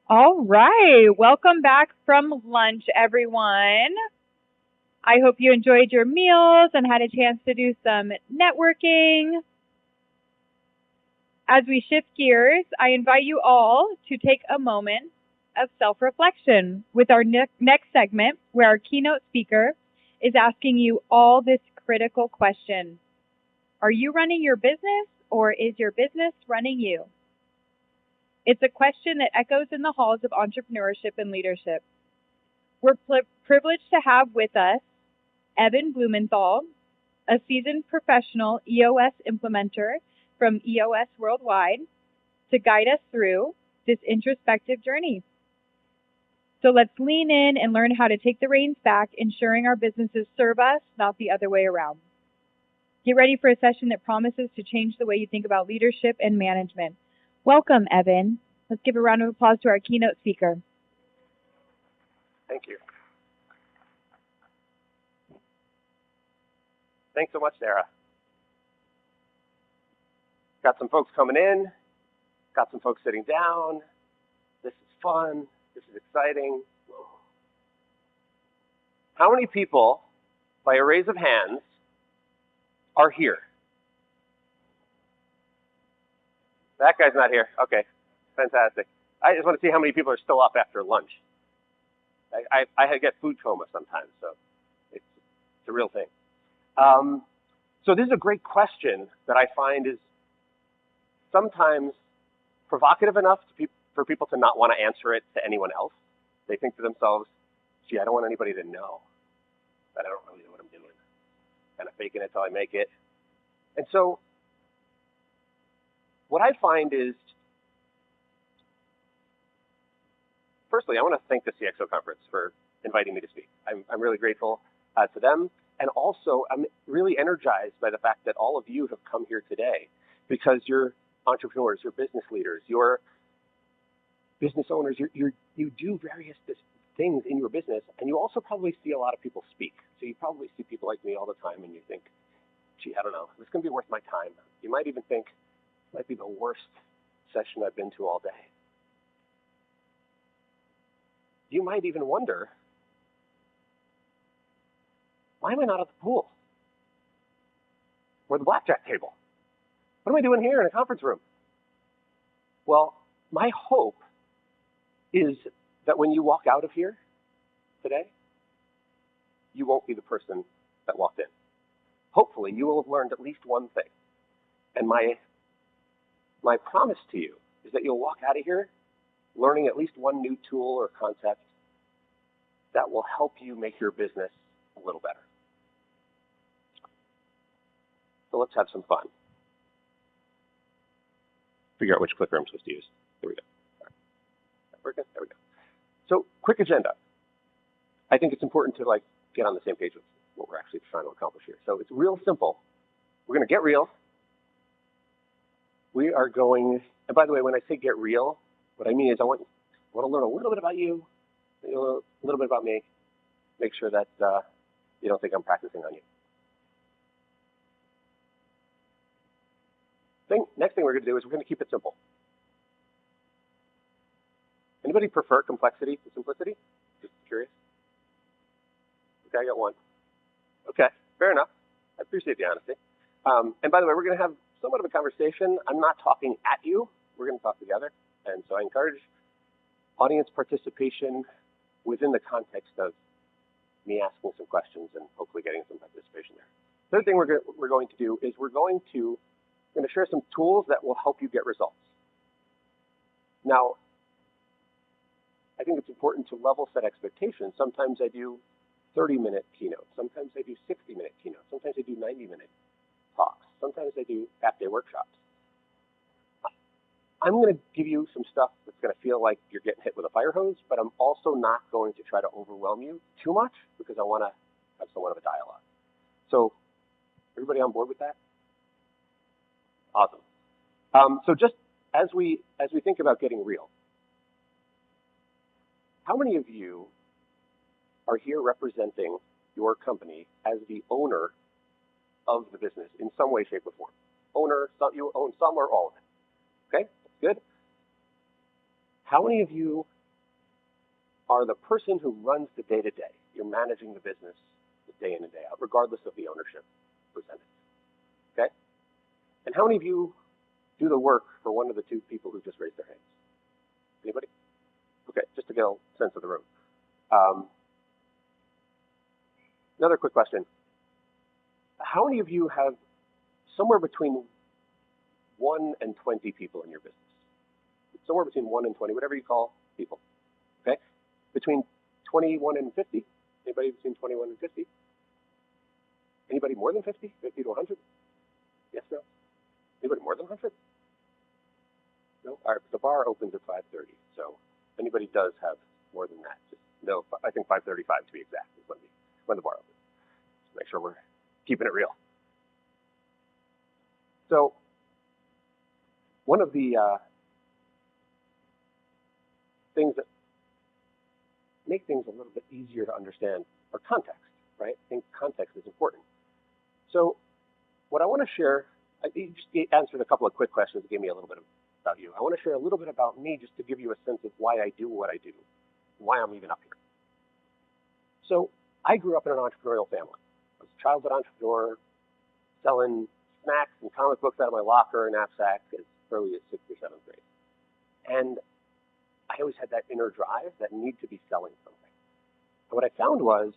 All right. Welcome back from lunch, everyone. I hope you enjoyed your meals and had a chance to do some networking. As we shift gears, I invite you all to take a moment of self-reflection with our next segment, where our keynote speaker is asking you all this critical question. Are you running your business, or is your business running you? It's a question that echoes in the halls of entrepreneurship and leadership. We're privileged to have with us Evan Blumenthal, a seasoned professional EOS implementer from EOS Worldwide, to guide us through this introspective journey. So let's lean in and learn how to take the reins back, ensuring our businesses serve us, not the other way around. Get ready for a session that promises to change the way you think about leadership and management. Welcome, Evan. Let's give a round of applause to our keynote speaker. Thank you. Thanks so much, Sarah. Got some folks coming in, got some folks sitting down. This is fun, this is exciting. How many people, by a raise of hands, are here? That guy's not here. Okay, fantastic. I just want to see how many people are still up after lunch. I get food coma sometimes, so it's a real thing. So this is a great question that I find is sometimes provocative enough for people to not want to answer it to anyone else. They think to themselves, gee, I don't want anybody to know that I don't really know what I'm doing. Kind of faking it till I make it. And so what I find is, firstly, I want to thank the CXO conference for inviting me to speak. I'm really grateful to them. And also, I'm really energized by the fact that all of you have come here today because you're entrepreneurs, you're business leaders, you're business owners, you do various things in your business, and you also probably see a lot of people speak. So you probably see people like me all the time, and you think, gee, I don't know, this is going to be worth my time. You might even think it might be the worst session I've been to all day. You might even wonder, why am I not at the pool or the blackjack table? What am I doing here in a conference room? Well, my hope is that when you walk out of here today, you won't be the person that walked in. Hopefully, you will have learned at least one thing. And my promise to you is that you'll walk out of here learning at least one new tool or concept that will help you make your business a little better. So let's have some fun. Figure out which clicker I'm supposed to use. Here we go. All right. There we go. So quick agenda. I think it's important to get on the same page with what we're actually trying to accomplish here. So it's real simple. We're going to get real. We are going, and by the way, when I say get real, what I mean is I want to learn a little bit about you, a little bit about me, make sure that you don't think I'm practicing on you. Next thing we're going to do is we're going to keep it simple. Anybody prefer complexity to simplicity? Just curious. Okay, I got one. Okay, fair enough. I appreciate the honesty. And by the way, we're going to have somewhat of a conversation. I'm not talking at you. We're going to talk together. And so I encourage audience participation within the context of me asking some questions and hopefully getting some participation there. Third thing we're going to do is we're going to share some tools that will help you get results. Now, I think it's important to level set expectations. Sometimes I do 30-minute keynotes. Sometimes I do 60-minute keynotes. Sometimes I do 90-minute talks. Sometimes I do half-day workshops. I'm going to give you some stuff that's going to feel like you're getting hit with a fire hose, but I'm also not going to try to overwhelm you too much because I want to have somewhat of a dialogue. So everybody on board with that? Awesome. So just as we think about getting real, how many of you are here representing your company as the owner of the business in some way, shape, or form? Owner, you own some or all of it. Okay, that's good. How many of you are the person who runs the day-to-day. You're managing the business day in and day out, regardless of the ownership percentage. Okay? And how many of you do the work for one of the two people who just raised their hands? Anybody? Okay, just to get a sense of the room. Another quick question. How many of you have somewhere between 1 and 20 people in your business? Somewhere between 1 and 20, whatever you call people. Okay? Between 21 and 50? Anybody between 21 and 50? Anybody more than 50? 50 to 100? Yes, no? Anybody more than 100? No? All right, the bar opens at 5:30, so if anybody does have more than that, just know, I think 5:35 to be exact is when the bar opens. Just make sure we're keeping it real. So one of the things that make things a little bit easier to understand are context, right? I think context is important. So what I want to share, I just answered a couple of quick questions that gave me a little bit about you. I want to share a little bit about me just to give you a sense of why I do what I do, why I'm even up here. So I grew up in an entrepreneurial family. I was a childhood entrepreneur, selling snacks and comic books out of my locker and knapsack as early as 6th or 7th grade. And I always had that inner drive, that need to be selling something. And what I found was,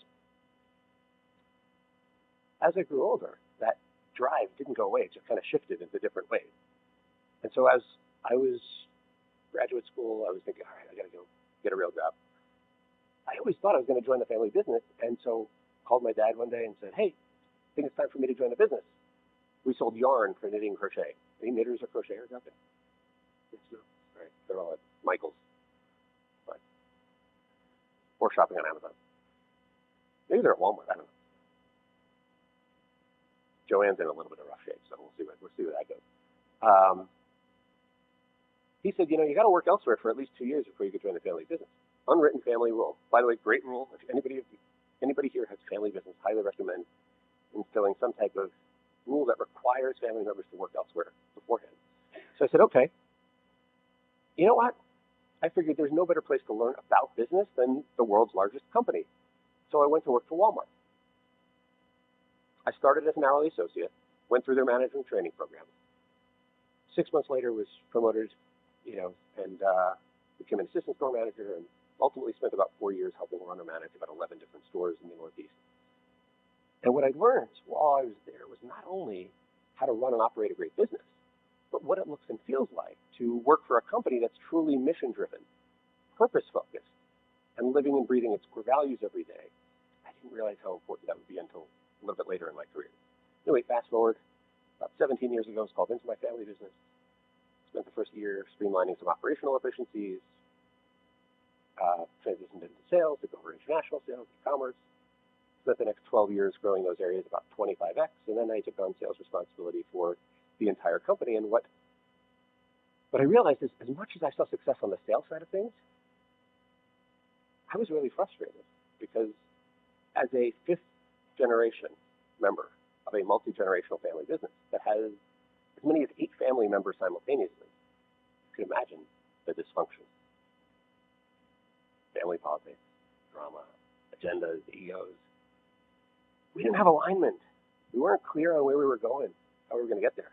as I grew older, that drive didn't go away. It just kind of shifted into different ways. And so as I was graduate school, I was thinking, all right, I got to go get a real job. I always thought I was going to join the family business, and so called my dad one day and said, hey, I think it's time for me to join the business. We sold yarn for knitting and crochet. Any knitters or crocheters out there? Yes, no. All right, they're all at Michael's. Fine. Or shopping on Amazon. Maybe they're at Walmart, I don't know. Joanne's in a little bit of rough shape, so we'll see where that goes. He said, you got to work elsewhere for at least 2 years before you could join the family business. Unwritten family rule. By the way, great rule. If anybody here has family business, highly recommend instilling some type of rule that requires family members to work elsewhere beforehand. So I said, okay. You know what? I figured there's no better place to learn about business than the world's largest company. So I went to work for Walmart. I started as an hourly associate, went through their management training program. 6 months later, was promoted, and became an assistant store manager, and ultimately spent about 4 years helping run or manage about 11 different stores in the Northeast. And what I learned while I was there was not only how to run and operate a great business, but what it looks and feels like to work for a company that's truly mission-driven, purpose-focused, and living and breathing its core values every day. I didn't realize how important that would be until a little bit later in my career. Anyway, fast forward, about 17 years ago, I was called into my family business. Spent the first year streamlining some operational efficiencies, transitioned into sales, took over international sales, e-commerce. Spent the next 12 years growing those areas about 25x, and then I took on sales responsibility for the entire company. And what I realized is, as much as I saw success on the sales side of things, I was really frustrated because as a fifth-generation member of a multi-generational family business that has as many as 8 family members simultaneously, you can imagine the dysfunction. Family politics, drama, agendas, egos. We didn't have alignment. We weren't clear on where we were going, how we were going to get there.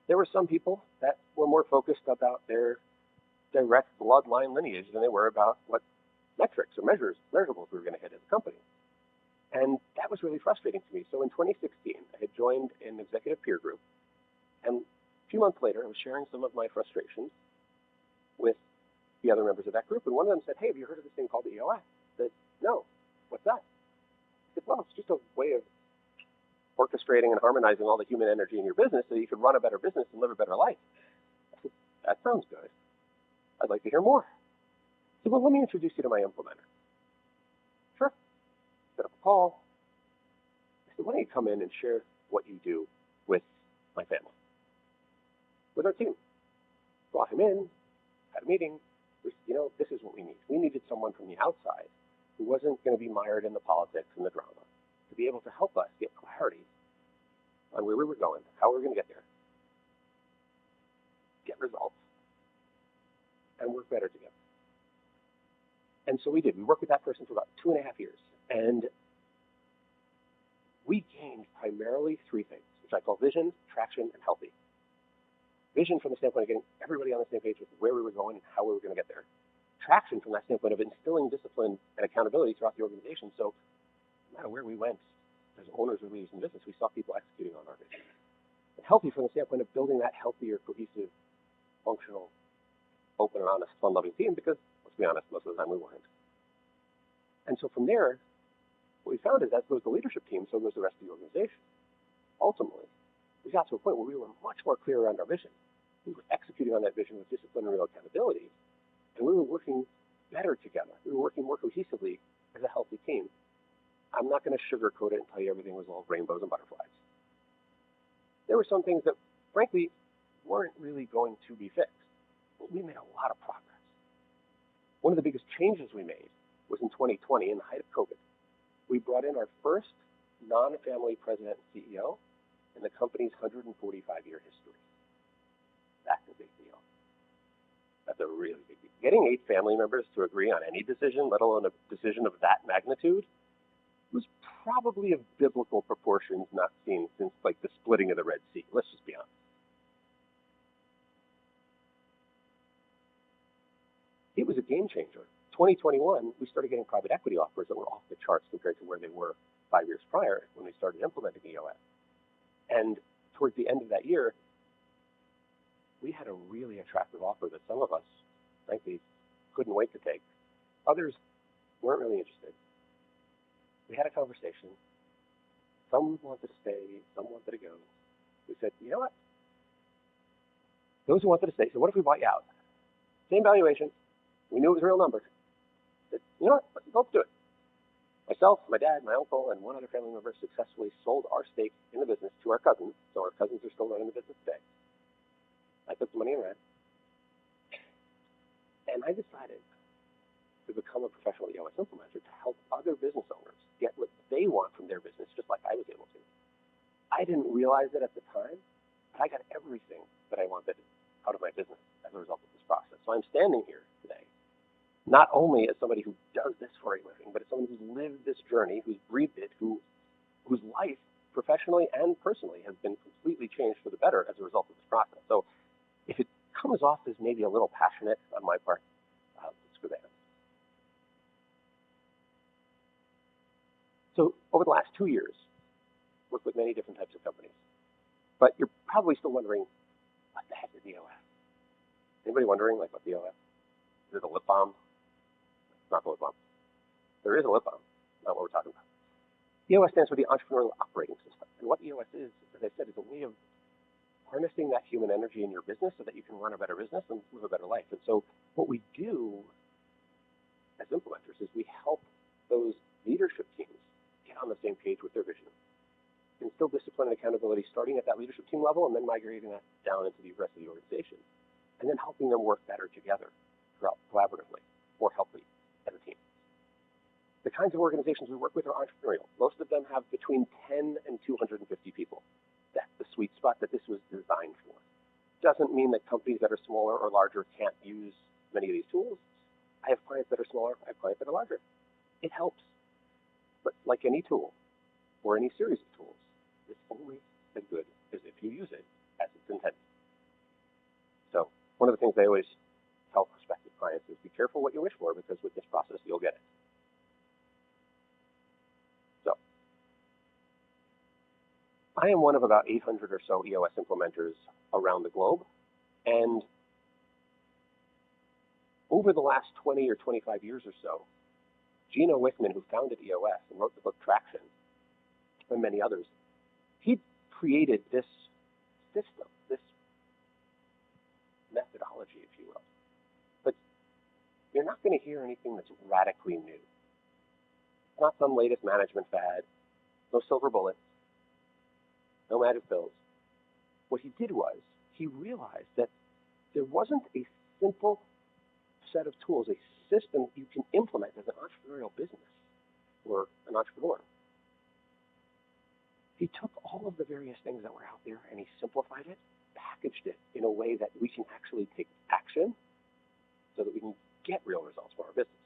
There were some people that were more focused about their direct bloodline lineage than they were about what metrics or measurables we were going to hit as a company. And that was really frustrating to me. So in 2016, I had joined an executive peer group. And a few months later, I was sharing some of my frustrations with the other members of that group. And one of them said, hey, have you heard of this thing called the EOS? I said, no. What's that? I said, well, it's just a way of orchestrating and harmonizing all the human energy in your business so you could run a better business and live a better life. I said, that sounds good. I'd like to hear more. I said, well, let me introduce you to my implementer. Sure. Set up a call. I said, why don't you come in and share what you do with my family, with our team? Brought him in, had a meeting. We said, this is what we need. We needed someone from the outside who wasn't going to be mired in the politics and the drama to be able to help us get clarity on where we were going, how we were going to get there, get results, and work better together. And so we did. We worked with that person for about 2.5 years. And we gained primarily 3 things, which I call vision, traction, and healthy. Vision from the standpoint of getting everybody on the same page with where we were going and how we were going to get there. Traction from that standpoint of instilling discipline and accountability throughout the organization. So no matter where we went, as owners or leaders in business, we saw people executing on our vision. And healthy from the standpoint of building that healthier, cohesive, functional, open and honest, fun-loving team, because let's be honest, most of the time we weren't. And so from there, what we found is as goes the leadership team, so goes the rest of the organization. Ultimately, we got to a point where we were much more clear around our vision. We were executing on that vision with discipline and real accountability, and we were working better together. We were working more cohesively as a healthy team. I'm not going to sugarcoat it and tell you everything was all rainbows and butterflies. There were some things that, frankly, weren't really going to be fixed, but we made a lot of progress. One of the biggest changes we made was in 2020, in the height of COVID. We brought in our first non-family president and CEO in the company's 145-year history. That's a big deal. That's a really big deal. Getting 8 family members to agree on any decision, let alone a decision of that magnitude, was probably of biblical proportions not seen since like the splitting of the Red Sea. Let's just be honest. It was a game changer. 2021, we started getting private equity offers that were off the charts compared to where they were 5 years prior when we started implementing EOS. And towards the end of that year, we had a really attractive offer that some of us, frankly, couldn't wait to take. Others weren't really interested. We had a conversation. Some wanted to stay, some wanted to go. We said, you know what? Those who wanted to stay said, what if we bought you out? Same valuation. We knew it was a real number. Said, you know what? Let's do it. Myself, my dad, my uncle, and one other family member successfully sold our stake in the business to our cousins. So our cousins are still running the business today. I put the money in red. And I decided to become a professional EOS implementer to help other business owners get what they want from their business, just like I was able to. I didn't realize it at the time, but I got everything that I wanted out of my business as a result of this process. So I'm standing here today, not only as somebody who does this for a living, but as someone who's lived this journey, who's breathed it, whose life, professionally and personally, has been completely changed for the better as a result of this process. So if it comes off as maybe a little passionate on my part, screw that. So over the last 2 years, worked with many different types of companies. But you're probably still wondering, what the heck is EOS? Anybody wondering, like, what the EOS? Is it a lip balm? It's not the lip balm. There is a lip balm, not what we're talking about. EOS stands for the Entrepreneurial Operating System. And what EOS is, as I said, is a way of harnessing that human energy in your business so that you can run a better business and live a better life. And so what we do as implementers is we help those leadership teams get on the same page with their vision. Instill discipline and accountability starting at that leadership team level and then migrating that down into the rest of the organization. And then helping them work better together, collaboratively, more healthily as a team. The kinds of organizations we work with are entrepreneurial. Most of them have between 10 and 250 people. That's the sweet spot that this was designed for. Doesn't mean that companies that are smaller or larger can't use many of these tools. I have clients that are smaller, I have clients that are larger. It helps. But like any tool, or any series of tools, it's only as good as if you use it as it's intended. So one of the things I always tell prospective clients is be careful what you wish for, because with this process, you'll get it. So I am one of about 800 or so EOS implementers around the globe. And over the last 20 or 25 years or so, Gino Wickman, who founded EOS and wrote the book Traction, and many others, he created this system, this methodology, if you will. But you're not going to hear anything that's radically new. It's not some latest management fad, no silver bullets, no magic pills. What he did was he realized that there wasn't a simple set of tools, a system you can implement as an entrepreneurial business or an entrepreneur. He took all of the various things that were out there and he simplified it, packaged it in a way that we can actually take action so that we can get real results for our business.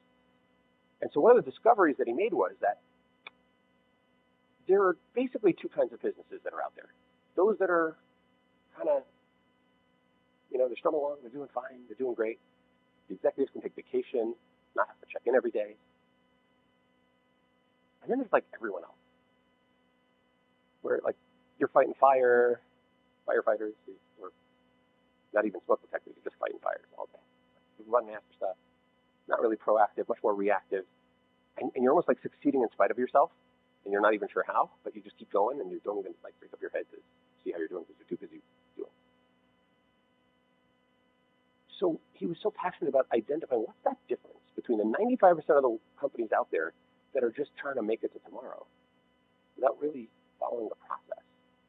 And so one of the discoveries that he made was that there are basically two kinds of businesses that are out there. Those that are kind of, they're strumming along, they're doing fine, they're doing great. The executives can take vacation, not have to check in every day. And then there's like everyone else, where like you're fighting fire, firefighters, or not even smoke detectors, you're just fighting fires all day. You're running after stuff, not really proactive, much more reactive. And you're almost like succeeding in spite of yourself, and you're not even sure how, but you just keep going, and you don't even like break up your head to see how you're doing because you're too busy doing. So he was so passionate about identifying what's that difference between the 95% of the companies out there that are just trying to make it to tomorrow without really following the process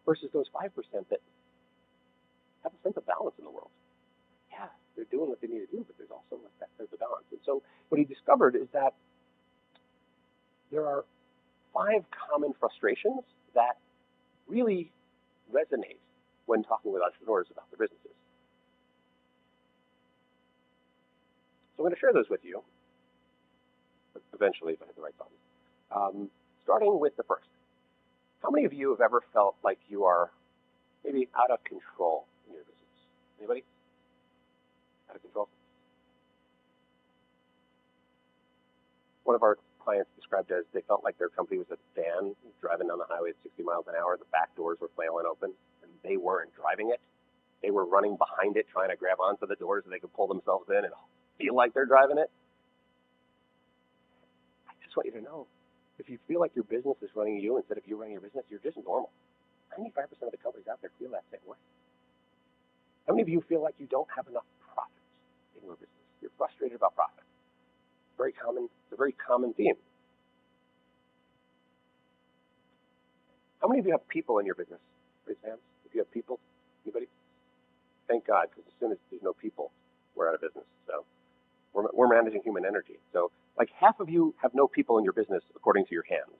versus those 5% that have a sense of balance in the world. Yeah, they're doing what they need to do, but there's also that sense of balance. And so what he discovered is that there are 5 common frustrations that really resonate when talking with entrepreneurs about their businesses. So I'm going to share those with you, eventually, if I hit the right button. Starting with the first. How many of you have ever felt like you are maybe out of control in your business? Anybody? Out of control? One of our clients described it as they felt like their company was a van driving down the highway at 60 miles an hour. The back doors were flailing open, and they weren't driving it. They were running behind it, trying to grab onto the doors so they could pull themselves in and feel like they're driving it. I just want you to know, if you feel like your business is running you instead of you running your business, you're just normal. 95% of the companies out there feel that same way. How many of you feel like you don't have enough profits in your business? You're frustrated about profit. It's a very common theme. How many of you have people in your business? Raise hands. If you have people, anybody? Thank God, because as soon as there's no people, we're out of business. So we're managing human energy. So like half of you have no people in your business according to your hands.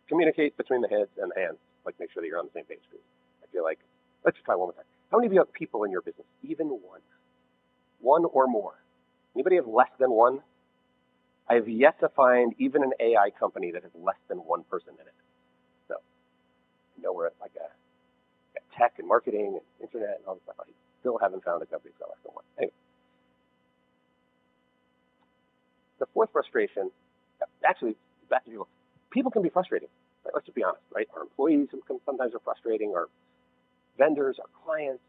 Communicate between the heads and the hands. Like make sure that you're on the same page. I feel like, let's just try one more time. How many of you have people in your business? Even one? One or more? Anybody have less than one? I have yet to find even an AI company that has less than one person in it. So, we're at like a tech and marketing and internet and all this stuff. I still haven't found a company that's got less than one. Anyway. The fourth frustration, actually, back to people can be frustrating. Right? Let's just be honest, right? Our employees sometimes are frustrating, our vendors, our clients,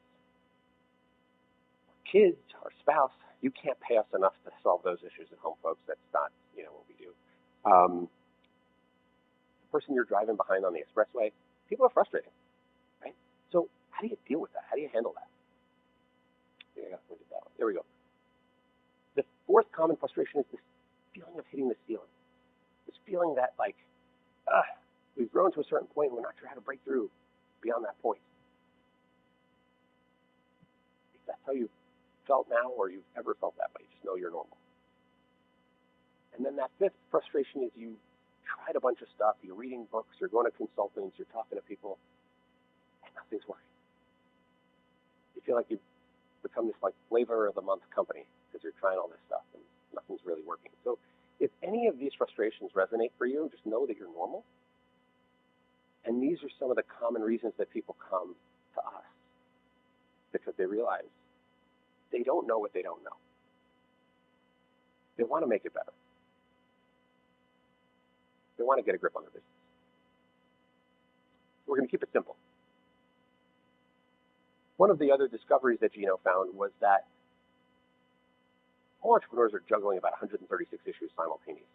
our kids, our spouse. You can't pay us enough to solve those issues at home, folks. That's not, what we do. The person you're driving behind on the expressway, people are frustrating, right? So how do you deal with that? How do you handle that? There we go. The fourth common frustration is this feeling of hitting the ceiling. This feeling that, we've grown to a certain point and we're not sure how to break through beyond that point. If that's how you felt now or you've ever felt that way, just know you're normal. And then that fifth frustration is you tried a bunch of stuff, you're reading books, you're going to consultants, you're talking to people, and nothing's working. You feel like you've become this flavor of the month company because you're trying all this stuff and nothing's really working. So if any of these frustrations resonate for you, just know that you're normal. And these are some of the common reasons that people come to us, because they realize they don't know what they don't know. They want to make it better. They want to get a grip on their business. We're going to keep it simple. One of the other discoveries that Gino found was that all entrepreneurs are juggling about 136 issues simultaneously.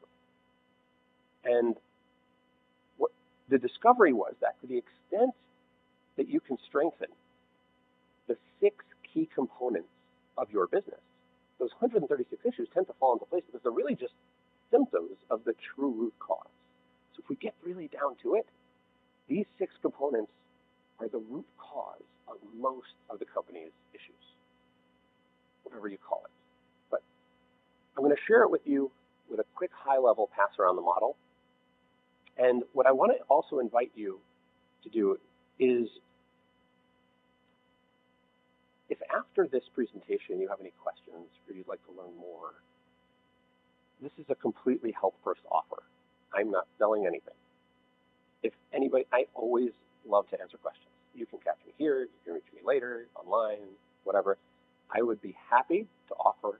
And what the discovery was that to the extent that you can strengthen the 6 key components of your business, those 136 issues tend to fall into place because they're really just symptoms of the true root cause. So if we get really down to it, these 6 components are the root cause of most of the company's issues, whatever you call it. But I'm going to share it with you with a quick high-level pass around the model. And what I want to also invite you to do is, if after this presentation you have any questions or you'd like to learn more, this is a completely help-first offer. I'm not selling anything. If anybody, I always love to answer questions. You can catch me here, you can reach me later, online, whatever. I would be happy to offer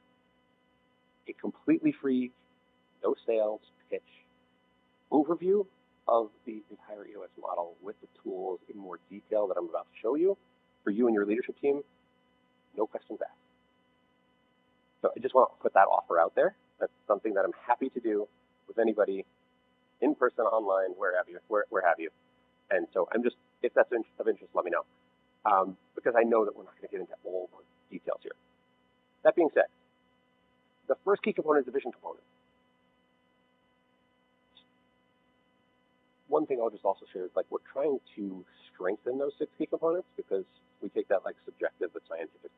a completely free, no sales pitch overview of the entire EOS model with the tools in more detail that I'm about to show you for you and your leadership team. No questions asked. So I just want to put that offer out there. That's something that I'm happy to do with anybody in person, online, where have you. And so I'm just, if that's of interest, let me know. Because I know that we're not going to get into all the details here. That being said, the first key component is the vision component. One thing I'll just also share is like we're trying to strengthen those 6 key components because we take that like subjective but scientific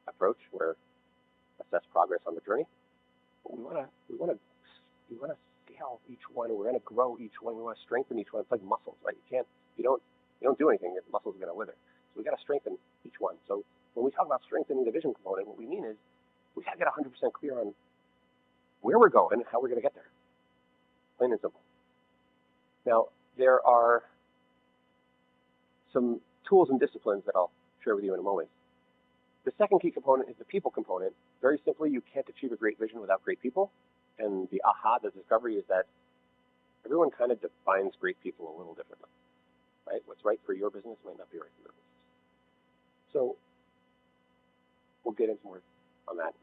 approach where assess progress on the journey. But we want to scale each one. We're going to grow each one. We want to strengthen each one. It's like muscles, right? You don't do anything, the muscles are going to wither. So we got to strengthen each one. So when we talk about strengthening the vision component, what we mean is we got to get 100% clear on where we're going and how we're going to get there. Plain and simple. Now, there are some tools and disciplines that I'll share with you in a moment. The second key component is the people component. Very simply, you can't achieve a great vision without great people. And the the discovery is that everyone kind of defines great people a little differently, right? What's right for your business might not be right for your business. So we'll get into more on that.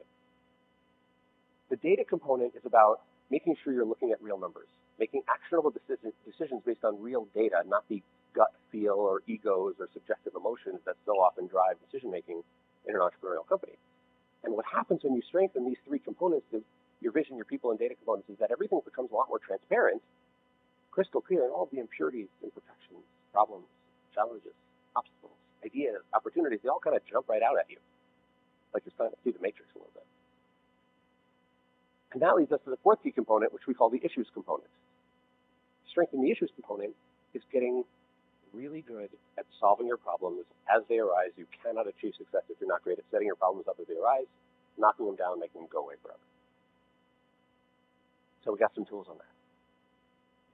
The data component is about making sure you're looking at real numbers, making actionable decisions based on real data, not the gut feel or egos or subjective emotions that so often drive decision-making in an entrepreneurial company. And what happens when you strengthen these 3 components of your vision, your people, and data components is that everything becomes a lot more transparent, crystal clear, and all the impurities, imperfections, problems, challenges, obstacles, ideas, opportunities, they all kind of jump right out at you, like you're starting to see the matrix a little bit. And that leads us to the 4th key component, which we call the issues component. Strengthening the issues component is getting really good at solving your problems as they arise. You cannot achieve success if you're not great at setting your problems up as they arise, knocking them down, making them go away forever. So we got some tools on that.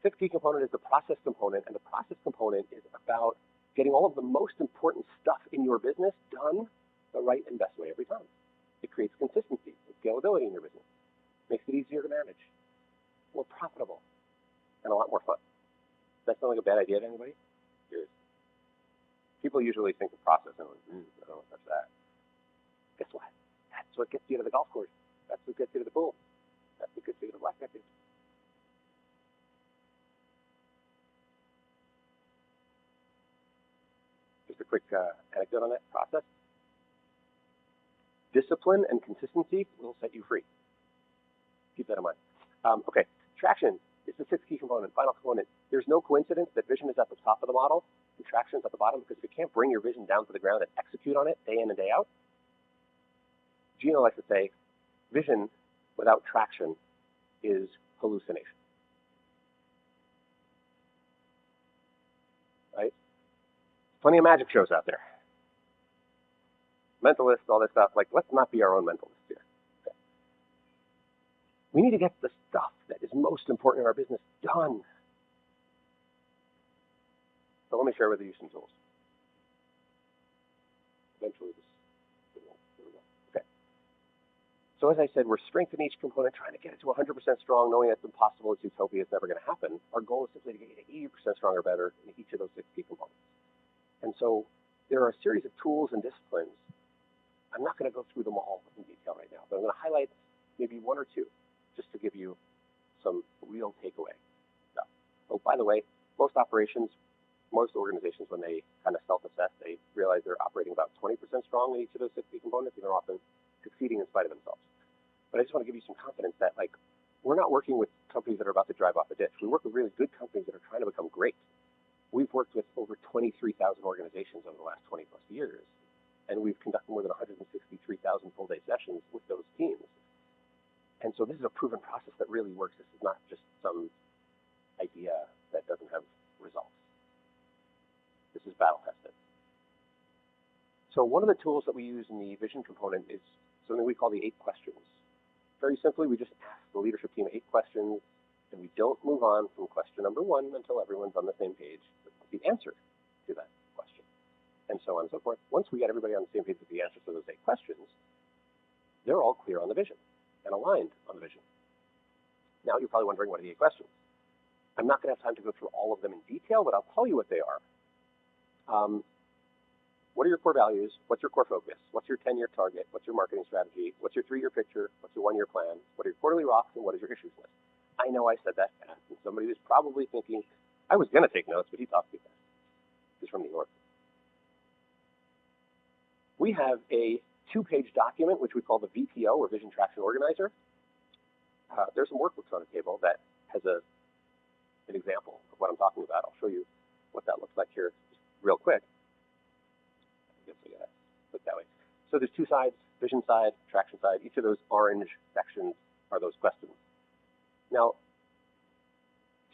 5th key component is the process component, and the process component is about getting all of the most important stuff in your business done the right and best way every time. It creates consistency and scalability in your business. Makes it easier to manage, more profitable, and a lot more fun. Does that sound like a bad idea to anybody? Cheers. People usually think of process and I don't want to touch that. Guess what? That's what gets you to the golf course. That's what gets you to the pool. That's what gets you to the blackjack game. Just a quick anecdote on that process. Discipline and consistency will set you free. Keep that in mind. Okay, traction is the 6th key component, final component. There's no coincidence that vision is at the top of the model and traction is at the bottom, because if you can't bring your vision down to the ground and execute on it day in and day out, Gino likes to say, vision without traction is hallucination. Right? Plenty of magic shows out there. Mentalists, all this stuff. Like, let's not be our own mentalists here. Okay. We need to get the stuff that is most important in our business done. So let me share with you some tools. Eventually, there we go. Okay. So as I said, we're strengthening each component, trying to get it to 100% strong, knowing that's impossible, it's utopia, it's never going to happen. Our goal is simply to get you to 80% stronger, better in each of those 6 key components. And so there are a series of tools and disciplines. I'm not going to go through them all in detail right now, but I'm going to highlight maybe 1 or 2 just to give you some real takeaway stuff. Oh, by the way, most organizations, when they kind of self-assess, they realize they're operating about 20% strong in each of those 6 key components, and they're often succeeding in spite of themselves. But I just want to give you some confidence that, like, we're not working with companies that are about to drive off a ditch. We work with really good companies that are trying to become great. We've worked with over 23,000 organizations over the last 20 plus years, and we've conducted more than 163,000 full-day sessions with those teams. And so this is a proven process that really works. This is not just some idea that doesn't have results. This is battle tested. So one of the tools that we use in the vision component is something we call the 8 questions. very simply, we just ask the leadership team 8 questions, and we don't move on from question number 1 until everyone's on the same page with the answer to that question, and so on and so forth. Once we get everybody on the same page with the answers to those 8 questions, they're all clear on the vision and aligned on the vision. Now, you're probably wondering, what are the 8 questions? I'm not going to have time to go through all of them in detail, but I'll tell you what they are. What are your core values? What's your core focus? What's your 10-year target? What's your marketing strategy? What's your 3-year picture? What's your 1-year plan? What are your quarterly rocks? And what is your issues list? I know I said that fast, and somebody was probably thinking, I was going to take notes, but he talked too fast. He's from New York. We have a 2-page document, which we call the VTO, or Vision Traction Organizer. There's some workbooks on the table that has an example of what I'm talking about. I'll show you what that looks like here just real quick. I guess I gotta put it that way. So there's 2 sides, vision side, traction side. Each of those orange sections are those questions. Now,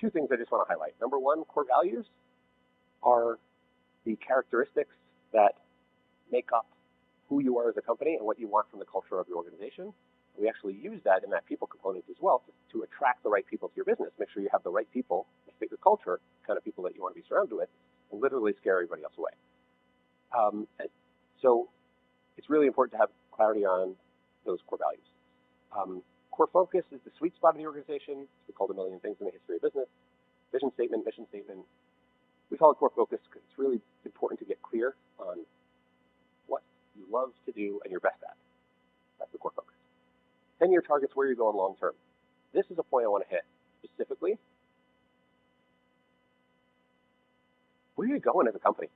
2 things I just want to highlight. Number 1, core values are the characteristics that make up who you are as a company and what you want from the culture of your organization. We actually use that in that people component as well to attract the right people to your business. Make sure you have the right people that fit your culture, kind of people that you want to be surrounded with, and literally scare everybody else away. So it's really important to have clarity on those core values. Core focus is the sweet spot of the organization. We call it a million things in the history of business. Vision statement, mission statement. We call it core focus because it's really important to get clear on what you love to do and you're best at. That's the core focus. 10-year targets, where you're going long term. This is a point I want to hit specifically. Where are you going as a company?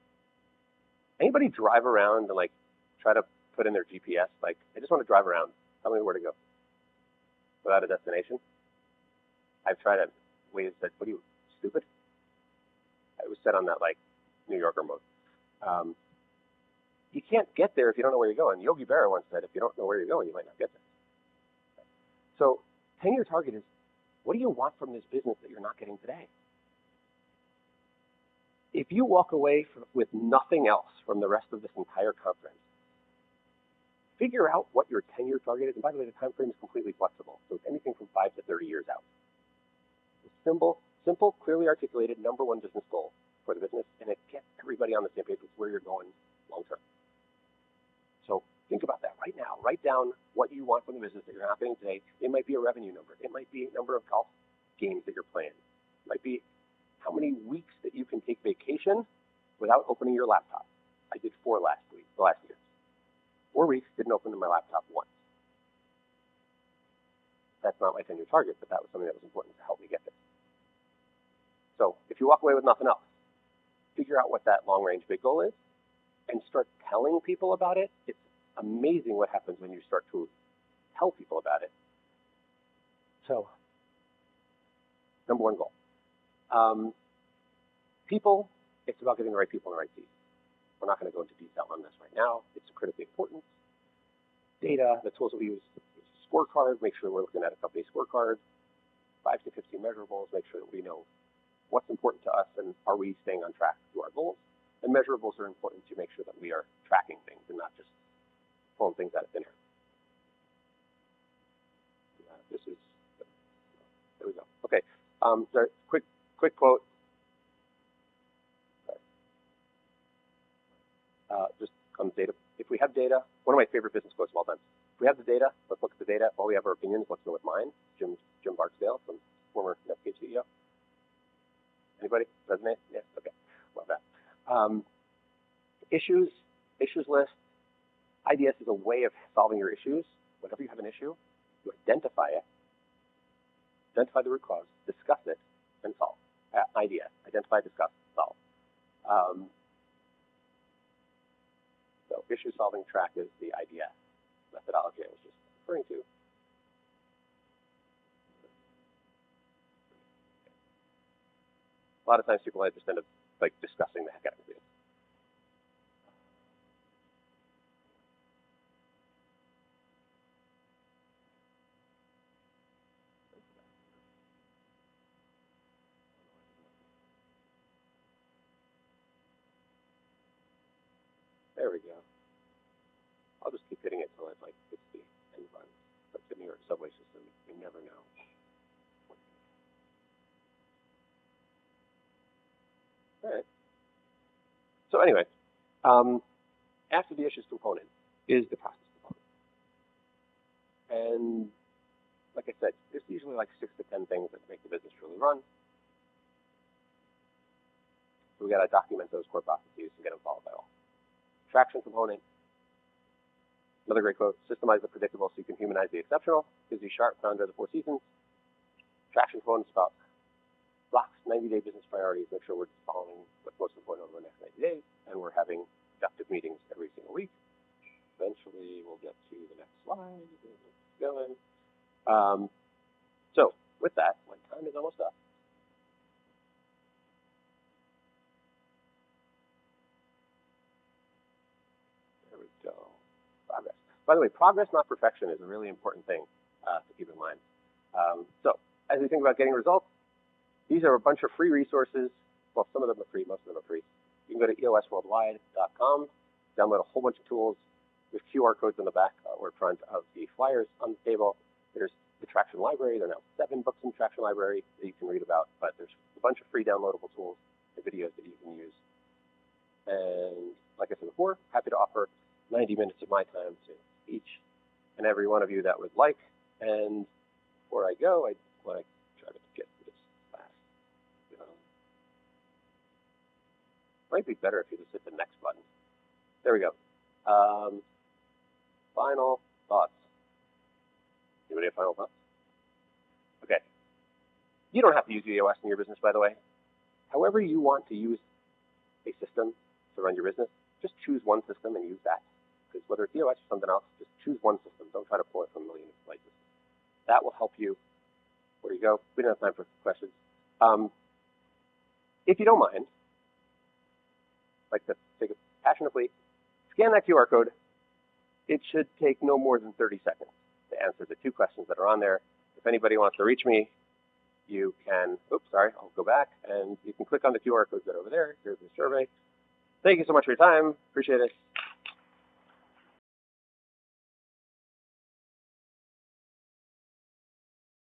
Anybody drive around and like try to put in their GPS? Like, I just want to drive around. Tell me where to go. Without a destination. I've tried it. Ways that, what are you, stupid? I was set on that like New Yorker mode. You can't get there if you don't know where you're going. Yogi Berra once said, if you don't know where you're going, you might not get there. So 10-year target is, what do you want from this business that you're not getting today? If you walk away with nothing else from the rest of this entire conference, figure out what your 10-year target is. And by the way, the time frame is completely flexible. So it's anything from 5 to 30 years out. Simple, clearly articulated, number 1 business goal for the business, and it gets everybody on the same page with where you're going long term. So think about that right now. Write down what you want from the business that you're happening today. It might be a revenue number. It might be a number of golf games that you're playing. It might be how many weeks that you can take vacation without opening your laptop. I did 4 last year. 4 weeks, didn't open my laptop once. That's not my 10-year target, but that was something that was important to help me get there. So if you walk away with nothing else, figure out what that long-range big goal is and start telling people about it. It's amazing what happens when you start to tell people about it. So, number 1 goal. People, it's about getting the right people in the right seats. We're not going to go into detail on this right now. It's critically important. Data, the tools that we use, scorecard, make sure we're looking at a company scorecard, 5 to 15 measurables, make sure that we know what's important to us and are we staying on track to our goals. And measurables are important to make sure that we are tracking things and not just pulling things out of thin air. There we go. Okay, sorry, quick quote. Just on data. If we have data, one of my favorite business quotes of all time. If we have the data, let's look at the data. While we have our opinions, let's go with mine. Jim Barksdale, from former Netscape CEO. Anybody resonate? Yes. Okay. Love that. Issues list. IDS is a way of solving your issues. Whenever you have an issue, you identify it, identify the root cause, discuss it, and solve. IDS. Identify, discuss, solve. So issue solving track is the IDS methodology I was just referring to. A lot of times people just end up like discussing the heck out of it. There we go. I'll just keep hitting it until it like hits the end button. Like the New York subway system. All right. So anyway, after the issues component is the process component. And like I said, there's usually like 6 to 10 things that make the business truly run. So we got to document those core processes and get them followed by all. Traction component. Another great quote, systemize the predictable so you can humanize the exceptional. Izzy Sharp, founder of the Four Seasons. Traction component is about blocks, 90-day business priorities, make sure we're following what's most important over the next 90 days, and we're having productive meetings every single week. Eventually, we'll get to the next slide. Going. So, with that, my time is almost up. There we go. Progress. By the way, progress, not perfection, is a really important thing to keep in mind. So, as we think about getting results, these are a bunch of free resources. Well, some of them are free, most of them are free. You can go to eosworldwide.com, download a whole bunch of tools with QR codes on the back or in front of the flyers on the table. There's the Traction Library. There are now 7 books in the Traction Library that you can read about, but there's a bunch of free downloadable tools and videos that you can use. And like I said before, happy to offer 90 minutes of my time to each and every one of you that would like. And before I go, I want to try to get this fast. Might be better if you just hit the next button. There we go. Final thoughts. Anybody have final thoughts? Okay. You don't have to use EOS in your business, by the way. However you want to use a system to run your business, just choose one system and use that. Because whether it's EOS or something else, just choose one system. Don't try to pull it from a million places. That will help you. Where you go. We don't have time for questions. If you don't mind, like to take a passionately, scan that QR code. It should take no more than 30 seconds to answer the 2 questions that are on there. If anybody wants to reach me, you can, I'll go back, and you can click on the QR codes that are over there. Here's the survey. Thank you so much for your time. Appreciate it.